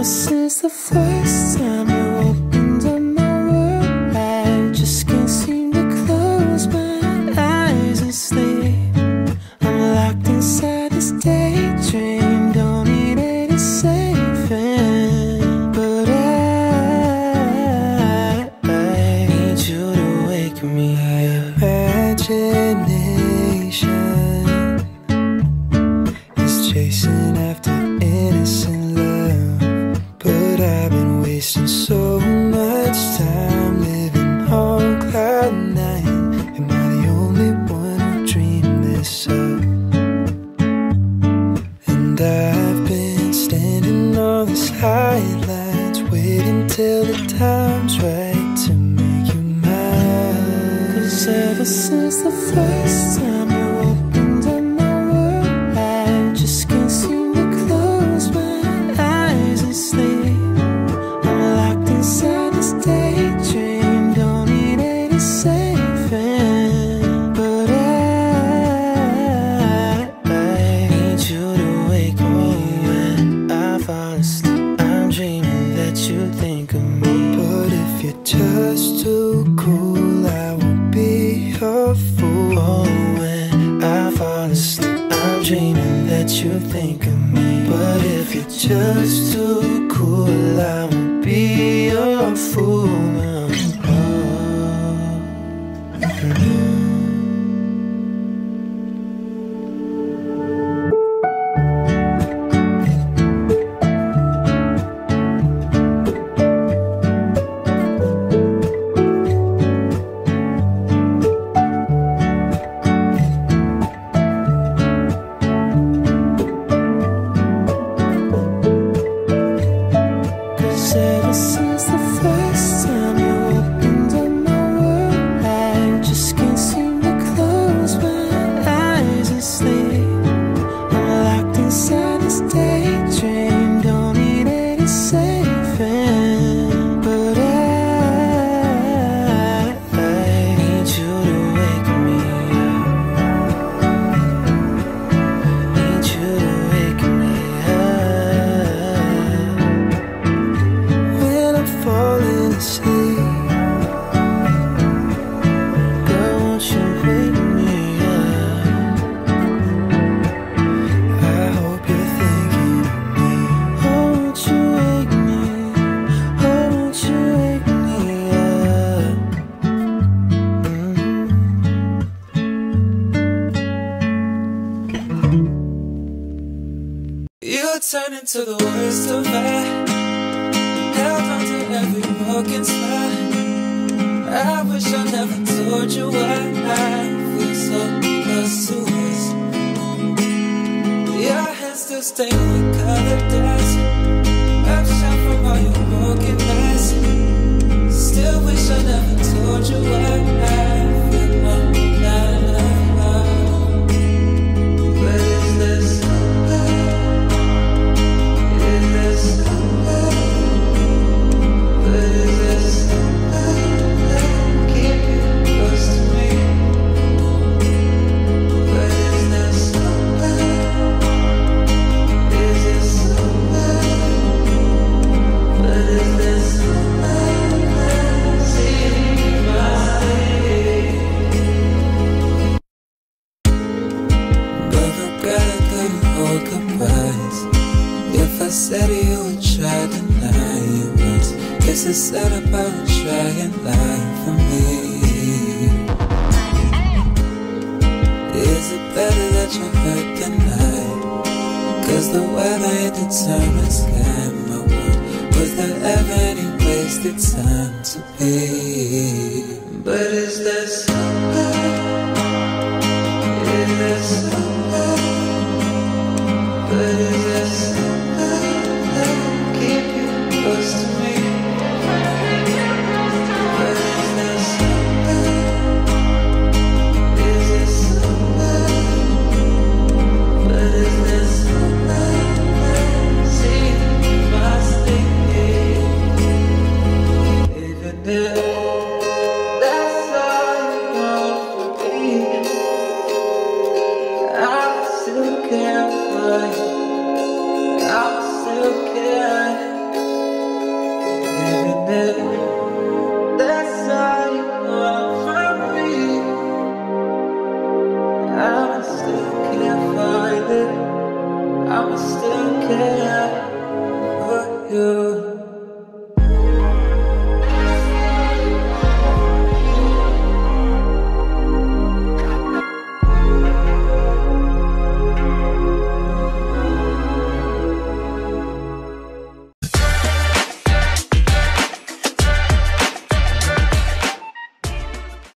since the first time you opened up my world, I just can't seem to close my eyes and sleep. I'm locked inside this daydream, don't need any saving. But I need you to wake me up. Imagination is chasing after innocent love, but I've been wasting so much time living on cloud nine. Am I the only one who dreamed this up? And I've been standing on these highlights, waiting till the time's right to make you mine. 'Cause ever since the first time you opened up my world, I just can't seem to close my eyes and sleep. I'm locked inside this daydream, don't need any saving. But I need you to wake me when I fall asleep. I'm dreaming that you think of me. But if you're just too cool, I won't be your fool. Oh, when I fall asleep, I'm dreaming that you think of me. But if you're just too cool, I won't be your fool. Ever since the first time you opened up my world, I just can't seem to close my eyes and sleep. I'm locked inside this daydream, don't need any saving. But I need you to wake me up. Need you to wake me up when I'm falling asleep. Girl, won't you wake me up? I hope you're thinking of me. Oh, won't you wake me? Oh, won't you wake me up? You turn into the worst of me. Held on to every broken spot. I wish I never told you why I feel so close to us. Your hands still stain with colored dust. I've shot from all your broken eyes. Still wish I never told you why I feel love. But is this love? Is this love? But is this love? Keep you close to me. But is this love? Is this love? But is this love? See my face. But regret I couldn't hold goodbyes. If I said you would try to deny it once, guess I said about to try and lie for me. Is it better that you hurt than I? 'Cause the weather it determines sky my world. Was there ever any wasted time to be? But is this love? Is this love?